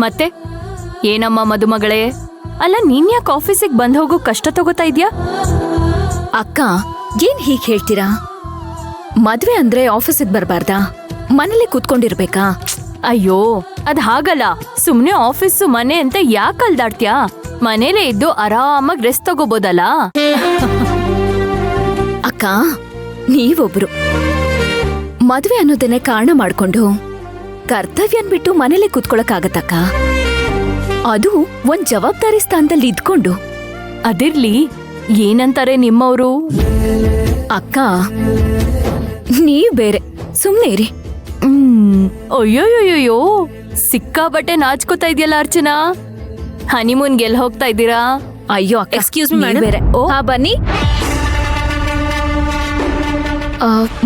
ಮತ್ತೆ ಏನಮ್ಮ ಮದುಮಗಳೇ, ಅಲ್ಲ ನೀನ್ ಯಾಕೆ ಆಫೀಸಿಗೆ ಬಂದ್ ಹೋಗೋ ಕಷ್ಟ ತಗೋತಾ ಇದ್ಯಾ? ಅಕ್ಕ, ಏನ್ ಹೀಗ್ ಹೇಳ್ತೀರಾ? ಮದ್ವೆ ಅಂದ್ರೆ ಆಫೀಸಿಗೆ ಬರ್ಬಾರ್ದಾ? ಮನೇಲಿ ಕೂತ್ಕೊಂಡಿರ್ಬೇಕಾ? ಅಯ್ಯೋ ಅದ್ ಹಾಗಲ್ಲ. ಸುಮ್ನೆ ಆಫೀಸು ಮನೆ ಅಂತ ಯಾಕೆ ಅಲ್ದಾಡ್ತ್ಯಾ? ಮನೇಲೇ ಇದ್ದು ಆರಾಮಾಗಿ ರೆಸ್ಟ್ ತಗೋಬೋದಲ್ಲ. ಅಕ್ಕ, ನೀವೊಬ್ರು ಮದ್ವೆ ಅನ್ನೋದನ್ನೇ ಕಾರಣ ಮಾಡ್ಕೊಂಡು ಕರ್ತವ್ಯನ್ ಬಿಟ್ಟು ಮನೇಲಿ ಕೂತ್ಕೊಳಕ್ಕಾಗತ್ತಕ್ಕ? ಅದು ಒಂದ್ ಜವಾಬ್ದಾರಿ ಸ್ಥಾನದಲ್ಲಿ ಇದ್ಕೊಂಡು. ಅದಿರ್ಲಿ, ಏನಂತಾರೆ ನಿಮ್ಮವರು? ಅಕ್ಕ, ನೀವ್ ಬೇರೆ, ಸುಮ್ನೆ ಇರಿ. ಅಯ್ಯೋಯ್ಯೋಯ್ಯೋ, ಸಿಕ್ಕಾಬಟ್ಟೆ ನಾಚ್ಕೋತಾ ಇದೆಯಲ್ಲ ಅರ್ಚನಾ. ಹನಿಮೂನ್ಗೆ ಎಲ್ಲಿ ಹೋಗ್ತಾ ಇದ್ದೀರಾ? ಅಯ್ಯೋ ಅಕ್ಕ, ಎಕ್ಸ್ಕ್ಯೂಸ್ ಮೀ ನೀವ್ ಬೇರೆ. ಹಾ, ಬನ್ನಿ.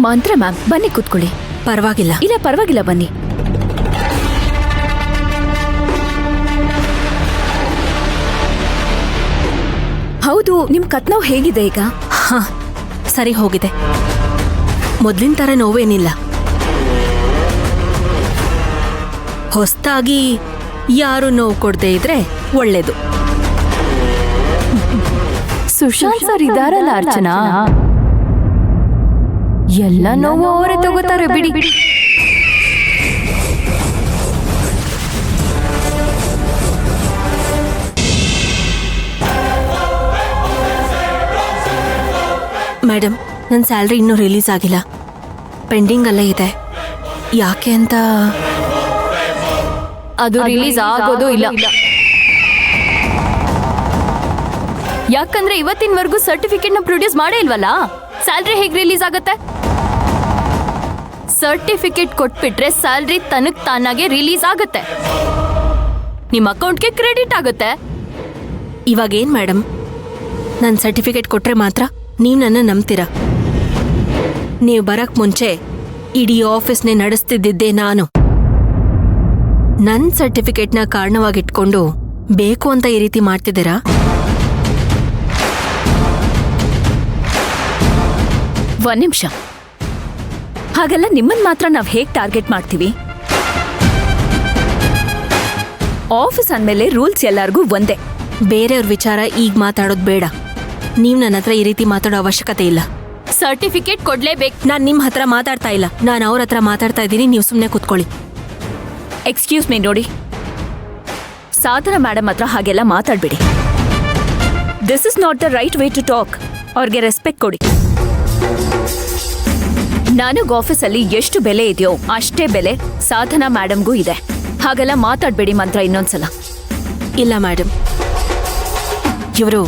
ಮಂತ್ರ ಮ್ಯಾಮ್, ಬನ್ನಿ ಕೂತ್ಕೊಳ್ಳಿ. ಪರವಾಗಿಲ್ಲ. ಇಲ್ಲ ಪರವಾಗಿಲ್ಲ, ಬನ್ನಿ. ಹೌದು, ನಿಮ್ ಕತ್ನೋವು ಹೇಗಿದೆ ಈಗ? ಹಾ, ಸರಿ ಹೋಗಿದೆ. ಮೊದ್ಲಿನ ತರ ನೋವೇನಿಲ್ಲ. ಹೊಸ್ತಾಗಿ ಯಾರು ನೋವು ಕೊಡದೆ ಇದ್ರೆ ಒಳ್ಳೇದು. ಸುಶಾಂತ್ ಸರ್ ಇದಾರಲ್ಲ ಅರ್ಚನಾ, ಎಲ್ಲ ನೋವು ಅವರೇ ತಗೋತಾರೆ ಬಿಡಿ. ಮೇಡಮ್, ನನ್ನ ಸ್ಯಾಲ್ರಿ ಇನ್ನೂ ರಿಲೀಸ್ ಆಗಿಲ್ಲ, ಪೆಂಡಿಂಗ್ ಅಲ್ಲೇ ಇದೆ. ಯಾಕೆ ಅಂತ? ಅದು ರಿಲೀಸ್ ಆಗೋದು ಇಲ್ಲ. ಯಾಕಂದ್ರೆ ಇವತ್ತಿನವರೆಗೂ ಸರ್ಟಿಫಿಕೇಟ್ ನ ಪ್ರೊಡ್ಯೂಸ್ ಮಾಡೇ ಇಲ್ವಲ್ಲ. ಸ್ಯಾಲ್ರಿ ಹೇಗ್ ರಿಲೀಸ್ ಆಗತ್ತೆ? ಸರ್ಟಿಫಿಕೇಟ್ ಕೊಟ್ಬಿಟ್ರೆ ಸ್ಯಾಲ್ರಿ ತನಕ್ ತಾನಾಗೆ ರಿಲೀಸ್ ಆಗತ್ತೆ, ನಿಮ್ಮ ಅಕೌಂಟ್ಗೆ ಕ್ರೆಡಿಟ್ ಆಗುತ್ತೆ. ಇವಾಗೇನ್ ಮೇಡಮ್, ನನ್ನ ಸರ್ಟಿಫಿಕೇಟ್ ಕೊಟ್ರೆ ಮಾತ್ರ ನೀವು ನನ್ನ ನಂಬ್ತೀರಾ? ನೀವು ಬರಕ್ ಮುಂಚೆ ಇಡೀ ಆಫೀಸ್ನೇ ನಡೆಸ್ತಿದ್ದಿದ್ದೆ ನಾನು. ನನ್ನ ಸರ್ಟಿಫಿಕೇಟ್ನ ಕಾರಣವಾಗಿಟ್ಕೊಂಡು ಬೇಕು ಅಂತ ಈ ರೀತಿ ಮಾಡ್ತಿದ್ದೀರಾ? ಒಂದ್ ನಿಮಿಷ, ಹಾಗೆಲ್ಲ ನಿಮ್ಮನ್ ಮಾತ್ರ ನಾವ್ ಹೇಗ್ ಟಾರ್ಗೆಟ್ ಮಾಡ್ತೀವಿ? ಆಫೀಸ್ ಅಂದ್ಮೇಲೆ ರೂಲ್ಸ್ ಎಲ್ಲಾರ್ಗೂ ಒಂದೇ. ಬೇರೆಯವ್ರ ವಿಚಾರ ಈಗ ಮಾತಾಡೋದು ಬೇಡ. ನೀವು ನನ್ನ ಹತ್ರ ಈ ರೀತಿ ಮಾತಾಡೋ ಅವಶ್ಯಕತೆ ಇಲ್ಲ. ಸರ್ಟಿಫಿಕೇಟ್ ಕೊಡ್ಲೇಬೇಕು. ನಾನು ನಿಮ್ಮ ಹತ್ರ ಮಾತಾಡ್ತಾ ಇಲ್ಲ, ನಾನು ಅವ್ರ ಹತ್ರ ಮಾತಾಡ್ತಾ ಇದ್ದೀನಿ. ನೀವು ಸುಮ್ಮನೆ ಕೂತ್ಕೊಳ್ಳಿ. ಎಕ್ಸ್ಕ್ಯೂಸ್ ಮೀ, ನೋಡಿ, ಸಾಧನಾ ಮೇಡಮ್ ಹತ್ರ ಹಾಗೆಲ್ಲ ಮಾತಾಡ್ಬೇಡಿ. This is not the right way to talk. ಅವ್ರಿಗೆ ರೆಸ್ಪೆಕ್ಟ್ ಕೊಡಿ. ನನಗ್ ಆಫೀಸಲ್ಲಿ ಎಷ್ಟು ಬೆಲೆ ಇದೆಯೋ ಅಷ್ಟೇ ಬೆಲೆ ಸಾಧನಾ ಮೇಡಮ್ಗೂ ಇದೆ. ಹಾಗೆಲ್ಲ ಮಾತಾಡ್ಬೇಡಿ ಮಂತ್ರ ಇನ್ನೊಂದ್ಸಲ. ಇಲ್ಲ ಮೇಡಮ್, ಇವರು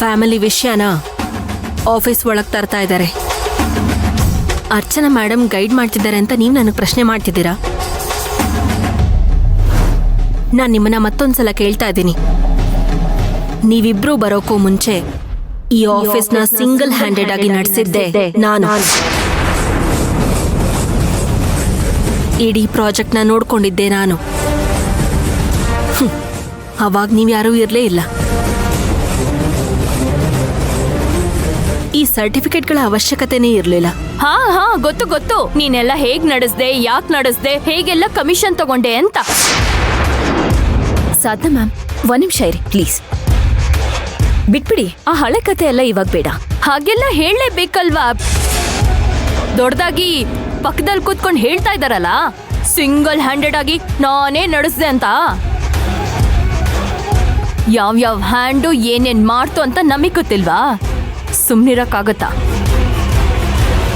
ಫ್ಯಾಮಿಲಿ ವಿಷಯನ ಆಫೀಸ್ ಒಳಗೆ ತರ್ತಾ ಇದ್ದಾರೆ. ಅರ್ಚನಾ ಮೇಡಮ್ ಗೈಡ್ ಮಾಡ್ತಿದ್ದಾರೆ ಅಂತ ನೀವು ನನಗೆ ಪ್ರಶ್ನೆ ಮಾಡ್ತಿದ್ದೀರಾ? ನಾನು ನಿಮ್ಮನ್ನ ಮತ್ತೊಂದ್ಸಲ ಕೇಳ್ತಾ ಇದ್ದೀನಿ. ನೀವಿಬ್ರು ಬರೋಕ್ಕೂ ಮುಂಚೆ ಈ ಆಫೀಸ್ನ ಸಿಂಗಲ್ ಹ್ಯಾಂಡೆಡ್ ಆಗಿ ನಡೆಸಿದ್ದೆ ನಾನು. ಇಡೀ ಪ್ರಾಜೆಕ್ಟ್ನ ನೋಡ್ಕೊಂಡಿದ್ದೆ ನಾನು. ಅವಾಗ ನೀವ್ಯಾರೂ ಇರಲೇ ಇಲ್ಲ. ಈ ಸರ್ಟಿಫಿಕೇಟ್ಗಳ ಅವಶ್ಯಕತೆನೇ ಇರಲಿಲ್ಲ. ಹಾ ಹಾ, ಗೊತ್ತು ಗೊತ್ತು. ನೀನೆಲ್ಲ ಹೇಗ್ ನಡೆಸ್ದೆ, ಯಾಕೆ ನಡೆಸ್ದೆ, ಹೇಗೆಲ್ಲ ಕಮಿಷನ್ ತಗೊಂಡೆ ಅಂತ. ಸಾಧನಾ ಮ್ಯಾಮ್, ಒಂದ್ ನಿಮಿಷ ಇರಿ ಪ್ಲೀಸ್. ಬಿಟ್ಬಿಡಿ, ಆ ಹಳೆ ಕತೆ ಎಲ್ಲ ಇವಾಗ ಬೇಡ. ಹಾಗೆಲ್ಲ ಹೇಳಲೇಬೇಕಲ್ವಾ? ದೊಡ್ಡದಾಗಿ ಪಕ್ಕದಲ್ಲಿ ಕೂತ್ಕೊಂಡು ಹೇಳ್ತಾ ಇದಾರಲ್ಲ, ಸಿಂಗಲ್ ಹ್ಯಾಂಡೆಡ್ ಆಗಿ ನಾನೇ ನಡೆಸ್ದೆ ಅಂತ. ಯಾವ್ಯಾವ ಹ್ಯಾಂಡು ಏನೇನ್ ಮಾಡ್ತು ಅಂತ ನಮಗ್ ಗೊತ್ತಿಲ್ವಾ? ಸುಮ್ನಿರಕ್ಕಾಗತ್ತಾ?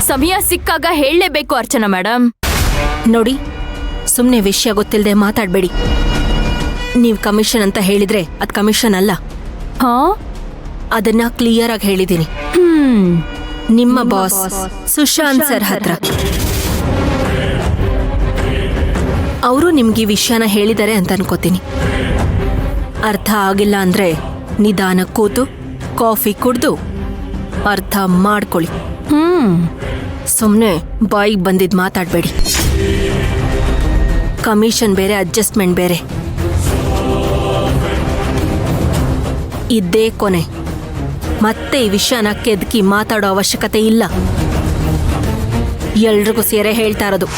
ಸಮಯ ಸಿಕ್ಕಾಗ ಹೇಳಲೇಬೇಕು ಅರ್ಚನಾ ಮೇಡಮ್. ನೋಡಿ, ಸುಮ್ಮನೆ ವಿಷಯ ಗೊತ್ತಿಲ್ಲದೆ ಮಾತಾಡಬೇಡಿ. ನೀವು ಕಮಿಷನ್ ಅಂತ ಹೇಳಿದ್ರೆ ಅದು ಕಮಿಷನ್ ಅಲ್ಲ. ಹಾ, ಅದನ್ನ ಕ್ಲಿಯರ್ ಆಗಿ ಹೇಳಿದ್ದೀನಿ. ನಿಮ್ಮ ಬಾಸ್ ಸುಶಾಂತ್ ಸರ್ ಹತ್ರ. ಅವರು ನಿಮ್ಗೆ ಈ ವಿಷಯನ ಹೇಳಿದ್ದಾರೆ ಅಂತ ಅನ್ಕೋತೀನಿ. ಅರ್ಥ ಆಗಿಲ್ಲ ಅಂದ್ರೆ ನಿಧಾನ ಕೂತು ಕಾಫಿ ಕುಡ್ದು ಅರ್ಥ ಮಾಡ್ಕೊಳ್ಳಿ. ಸುಮ್ಮನೆ ಬಾಯಿಗೆ ಬಂದಿದ್ದು ಮಾತಾಡಬೇಡಿ. ಕಮಿಷನ್ ಬೇರೆ, ಅಡ್ಜಸ್ಟ್ಮೆಂಟ್ ಬೇರೆ. ಇದ್ದೇ ಕೊನೆ. ಮತ್ತೆ ಈ ವಿಷಯನ ಕೆದಕಿ ಮಾತಾಡೋ ಅವಶ್ಯಕತೆ ಇಲ್ಲ. ಎಲ್ರಿಗೂ ಸೇರೆ ಹೇಳ್ತಾ ಇರೋದು.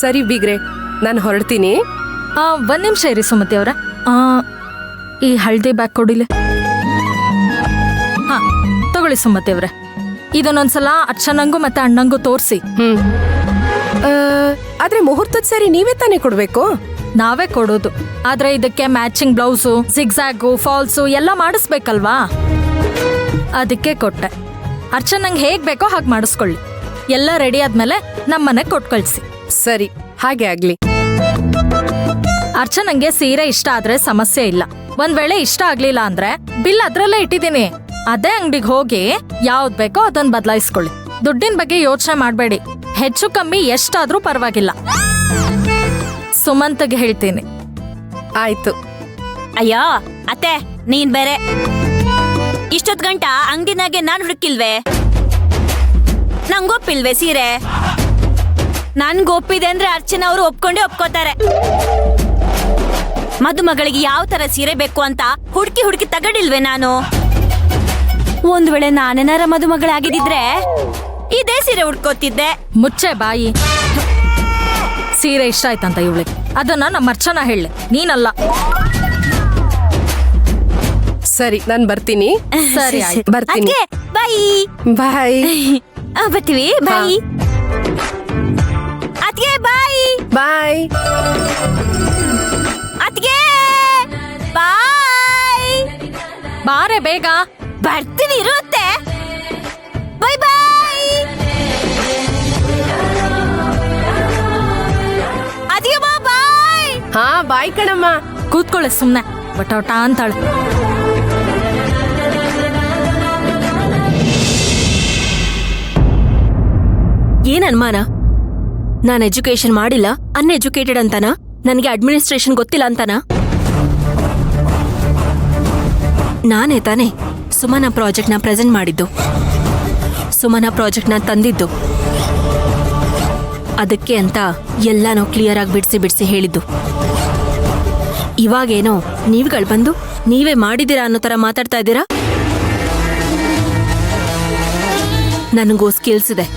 ಸರಿ ಬೀಗ್ರೆ, ನಾನು ಹೊರಡ್ತೀನಿ. ಒಂದ್ ನಿಮಿಷ ಇರಿ ಸುಮತಿ ಅವ್ರ. ಈ ಹಳದಿ ಬ್ಯಾಗ್ ಕೊಡಿಲಿ. ಹಾ ತಗೊಳ್ಳಿ ಸುಮತಿ ಅವ್ರೆ. ಇದನ್ನೊಂದ್ಸಲ ಅಚ್ಚನಂಗೂ ಮತ್ತೆ ಅಣ್ಣಂಗೂ ತೋರಿಸಿ. ಆದ್ರೆ ಮುಹೂರ್ತದ ಸರಿ ನೀವೇ ತಾನೇ ಕೊಡ್ಬೇಕು. ನಾವೇ ಕೊಡೋದು, ಆದ್ರೆ ಇದಕ್ಕೆ ಮ್ಯಾಚಿಂಗ್ ಬ್ಲೌಸು, ಜಿಗ್ಜಾಗು, ಫಾಲ್ಸು ಎಲ್ಲ ಮಾಡಿಸ್ಬೇಕಲ್ವಾ, ಅದಕ್ಕೆ ಕೊಟ್ಟೆ. ಅರ್ಚನಂಗೆ ಹೇಗ್ ಬೇಕೋ ಹಾಗೆ ಮಾಡಿಸ್ಕೊಳ್ಳಿ. ಎಲ್ಲ ರೆಡಿ ಆದ್ಮೇಲೆ ನಮ್ಮನೆಗೆ ಕೊಟ್ಟು ಕಳ್ಸಿ. ಸರಿ, ಹಾಗೆ ಆಗ್ಲಿ. ಅರ್ಚನಂಗೆ ಸೀರೆ ಇಷ್ಟ ಆದ್ರೆ ಸಮಸ್ಯೆ ಇಲ್ಲ. ಒಂದ್ ವೇಳೆ ಇಷ್ಟ ಆಗ್ಲಿಲ್ಲ ಅಂದ್ರೆ ಬಿಲ್ ಅದ್ರಲ್ಲೇ ಇಟ್ಟಿದ್ದೀನಿ. ಅದೇ ಅಂಗಡಿಗೆ ಹೋಗಿ ಯಾವ್ದ್ ಬೇಕೋ ಅದನ್ನ ಬದಲಾಯಿಸ್ಕೊಳ್ಳಿ. ದುಡ್ಡಿನ ಬಗ್ಗೆ ಯೋಚನೆ ಮಾಡಬೇಡಿ. ಹೆಚ್ಚು ಕಮ್ಮಿ ಎಷ್ಟಾದ್ರೂ ಪರವಾಗಿಲ್ಲ. ಸುಮಂತ್ಗೆ ಹೇಳ್ತೀನಿ. ಆಯ್ತು. ಅಯ್ಯೋ ಅತ್ತೆ, ನೀನ್ ಬೇರೆ ಇಷ್ಟೊತ್ ಗಂಟ ಅಂಗಡಿನಾಗೆ ನಾನ್ ಹುಡುಕಿಲ್ವೇ? ನಂಗೊಪ್ಪಿಲ್ವೇ ಸೀರೆ? ನನ್ಗೊಪ್ಪಿದೆ ಅಂದ್ರೆ ಅರ್ಚನಾ ಅವರು ಒಪ್ಕೊಂಡೇ ಒಪ್ಕೋತಾರೆ. ಮದುಮಗಳಿಗೆ ಯಾವ ತರ ಸೀರೆ ಬೇಕು ಅಂತ ಹುಡುಕಿ ತಗಡಿಲ್ವೇ ನಾನು? ಒಂದ್ ವೇಳೆ ನಾನೇನಾರ ಮದುಮಗಳಾಗಿದ್ದಿದ್ರೆ ಇದೇ ಸೀರೆ ಹುಡ್ಕೋತಿದ್ದೆ. ಮುಚ್ಚೆ ಬಾಯಿ. ಸೀರೆ ಇಷ್ಟ ಆಯ್ತಂತ ಇವಳಿಗೆ, ಅದನ್ನ ನಮ್ಮ ಅರ್ಚನಾ ಹೇಳಿ, ನೀನಲ್ಲ. ಸರಿ, ನಾನ್ ಬರ್ತೀನಿ. ಸರಿ ಆಯ್ತು. ಬರ್ತೀನಿ. ಬಾಯ್ ಬಾಯ್. ಬರ್ತೀವಿ. ಬಾಯ್ ಅದ್ಗೆ. ಬಾಯ್ ಬಾಯ್. ಅದ್ಗೆ ಬಾಯ್. ಬಾರೆ ಬೇಗ. ಬರ್ತೀನಿ ಇರುತ್ತೆ. ಬಾಯ್ ಬಾಯ್. ಅದ್ಗೆ ಬಾಯ್. ಹಾ ಬಾಯ್ ಕಣಮ್ಮ. ಕೂತ್ಕೊಳ್ಳಿ ಸುಮ್ನೆ, ಬಟಾಟ ಅಂತಾಳೆ. ಏನ್ ಅನುಮಾನ? ನಾನ್ ಎಜುಕೇಶನ್ ಮಾಡಿಲ್ಲ, ಅನ್ಎಜುಕೇಟೆಡ್ ಅಂತಾನ? ನನಗೆ ಅಡ್ಮಿನಿಸ್ಟ್ರೇಷನ್ ಗೊತ್ತಿಲ್ಲ ಅಂತಾನ? ನಾನೇ ತಾನೇ ಸುಮನ ಪ್ರಾಜೆಕ್ಟ್ನ ಪ್ರೆಸೆಂಟ್ ಮಾಡಿದ್ದು, ಸುಮನ ಪ್ರಾಜೆಕ್ಟ್ನ ತಂದಿದ್ದು. ಅದಕ್ಕೆ ಅಂತ ಎಲ್ಲಾನು ಕ್ಲಿಯರ್ ಆಗಿ ಬಿಡಿಸಿ ಹೇಳಿದ್ದು. ಇವಾಗೇನೋ ನೀವುಗಳು ಬಂದು ನೀವೇ ಮಾಡಿದ್ದೀರಾ ಅನ್ನೋ ತರ ಮಾತಾಡ್ತಾ ಇದ್ದೀರಾ? ನನಗೂ ಸ್ಕಿಲ್ಸ್ ಇದೆ.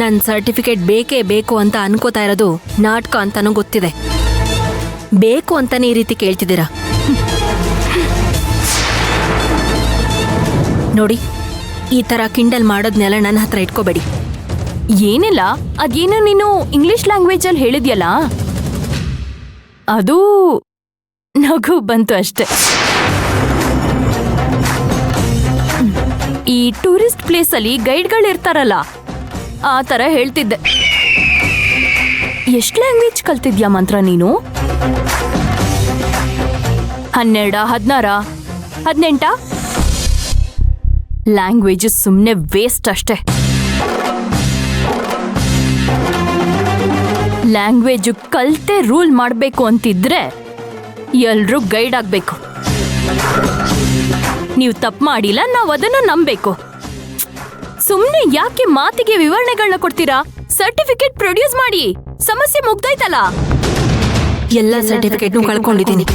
ನನ್ ಸರ್ಟಿಫಿಕೇಟ್ ಬೇಕೇ ಬೇಕು ಅಂತ ಅನ್ಕೋತಾ ಇರೋದು ನಾಟಕ ಅಂತಾನೂ ಗೊತ್ತಿದೆ. ಬೇಕು ಅಂತಾನೆ ಈ ರೀತಿ ಕೇಳ್ತಿದ್ದೀರಾ? ನೋಡಿ, ಈ ತರ ಕಿಂಡಲ್ ಮಾಡೋದ್ನೆಲ್ಲ ನನ್ನ ಹತ್ರ ಇಟ್ಕೋಬೇಡಿ. ಏನಿಲ್ಲ, ಅದೇನೋ ನೀನು ಇಂಗ್ಲಿಷ್ ಲ್ಯಾಂಗ್ವೇಜ್ ಅಲ್ಲಿ ಹೇಳಿದ್ಯಲ್ಲ, ಅದು ನಗು ಬಂತು ಅಷ್ಟೆ. ಈ ಟೂರಿಸ್ಟ್ ಪ್ಲೇಸ್ ಅಲ್ಲಿ ಗೈಡ್ಗಳಿರ್ತಾರಲ್ಲ, ಆ ತರ ಹೇಳ್ತಿದ್ದೆ. ಎಷ್ಟು ಲ್ಯಾಂಗ್ವೇಜ್ ಕಲ್ತಿದ್ಯಾ ಮಂತ್ರ ನೀನು? 12, 16, 18 ಲ್ಯಾಂಗ್ವೇಜ್ ಸುಮ್ಮನೆ ವೇಸ್ಟ್ ಅಷ್ಟೇ. ಲ್ಯಾಂಗ್ವೇಜ್ ಕಲ್ತೆ ರೂಲ್ ಮಾಡಬೇಕು ಅಂತಿದ್ರೆ ಎಲ್ರೂ ಗೈಡ್ ಆಗ್ಬೇಕು. ನೀವು ತಪ್ಪು ಮಾಡಿಲ್ಲ, ನಾವು ಅದನ್ನ ನಂಬಬೇಕು. ಸುಮ್ಮನೆ ಯಾಕೆ ಮಾತಿಗೆ ವಿವರಣೆಗಳನ್ನ ಕೊಡ್ತೀರಾ? ಸರ್ಟಿಫಿಕೇಟ್ ಪ್ರೊಡ್ಯೂಸ್ ಮಾಡಿ, ಸಮಸ್ಯೆ ಮುಗ್ದಾಯ್ತಲ್ಲ. ಎಲ್ಲ ಸರ್ಟಿಫಿಕೇಟ್ನು ಕಳ್ಕೊಂಡಿದ್ದೀನಿ.